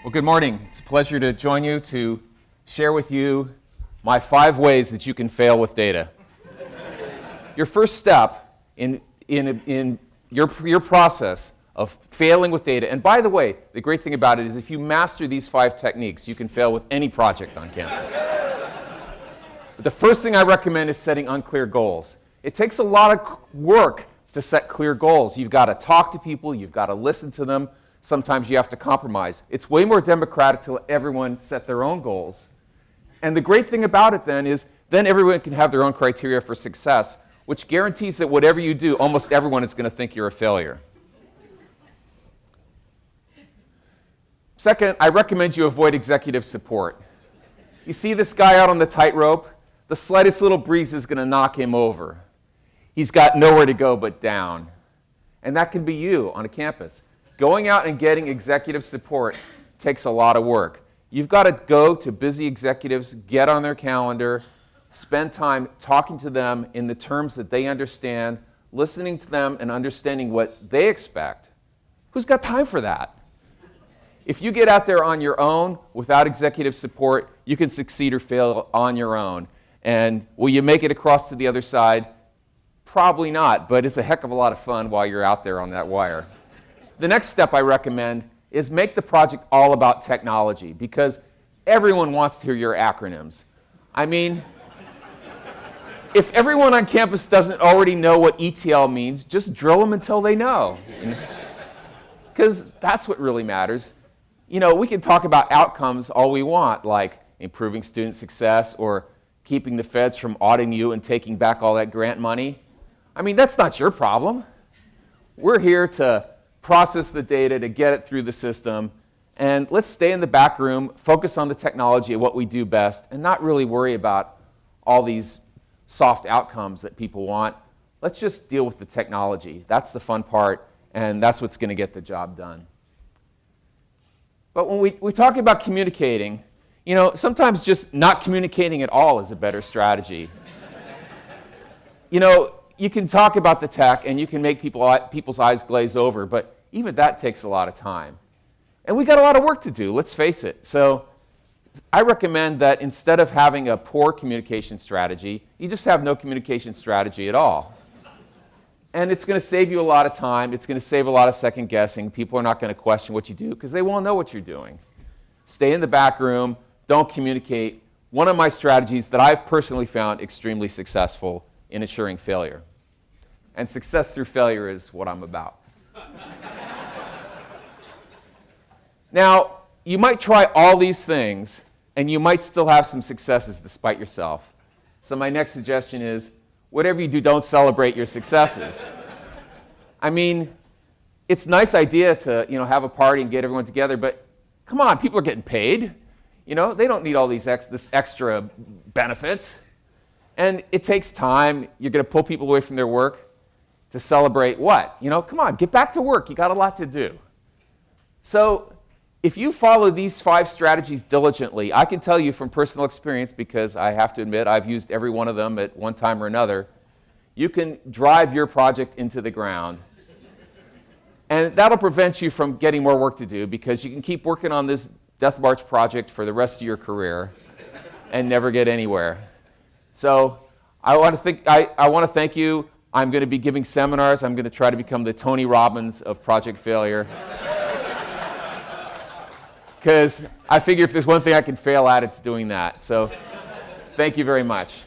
Well, good morning. It's a pleasure to join you to share with you my 5 ways that you can fail with data. Your first step in your process of failing with data, and by the way, the great thing about it is if you master these 5 techniques, you can fail with any project on campus. But the first thing I recommend is setting unclear goals. It takes a lot of work to set clear goals. You've got to talk to people, you've got to listen to them. Sometimes you have to compromise. It's way more democratic to let everyone set their own goals. And the great thing about it then is then everyone can have their own criteria for success, which guarantees that whatever you do, almost everyone is going to think you're a failure. Second, I recommend you avoid executive support. You see this guy out on the tightrope? The slightest little breeze is going to knock him over. He's got nowhere to go but down. And that can be you on a campus. Going out and getting executive support takes a lot of work. You've got to go to busy executives, get on their calendar, spend time talking to them in the terms that they understand, listening to them and understanding what they expect. Who's got time for that? If you get out there on your own without executive support, you can succeed or fail on your own. And will you make it across to the other side? Probably not, but it's a heck of a lot of fun while you're out there on that wire. The next step I recommend is make the project all about technology, because everyone wants to hear your acronyms. I mean, if everyone on campus doesn't already know what ETL means, just drill them until they know. Because that's what really matters. You know, we can talk about outcomes all we want, like improving student success or keeping the feds from auditing you and taking back all that grant money. I mean, that's not your problem. We're here to process the data, to get it through the system, and let's stay in the back room, focus on the technology and what we do best, and not really worry about all these soft outcomes that people want. Let's just deal with the technology. That's the fun part, and that's what's going to get the job done. But when we talk about communicating, you know, sometimes just not communicating at all is a better strategy. You know, you can talk about the tech and you can make people's eyes glaze over, but even that takes a lot of time. And we got a lot of work to do, let's face it. So I recommend that instead of having a poor communication strategy, you just have no communication strategy at all. And it's going to save you a lot of time. It's going to save a lot of second guessing. People are not going to question what you do because they won't know what you're doing. Stay in the back room. Don't communicate. One of my strategies that I've personally found extremely successful in ensuring failure. And success through failure is what I'm about. Now, you might try all these things, and you might still have some successes despite yourself. So my next suggestion is, whatever you do, don't celebrate your successes. I mean, it's a nice idea to, you know, have a party and get everyone together, but come on, people are getting paid. You know, they don't need all these this extra benefits. And it takes time. You're going to pull people away from their work to celebrate what? You know, come on, get back to work. You got a lot to do. So if you follow these 5 strategies diligently, I can tell you from personal experience, because I have to admit I've used every one of them at one time or another, you can drive your project into the ground. And that'll prevent you from getting more work to do, because you can keep working on this Death March project for the rest of your career and never get anywhere. So I want to thank you. I'm going to be giving seminars. I'm going to try to become the Tony Robbins of project failure. Because I figure if there's one thing I can fail at, it's doing that. So thank you very much.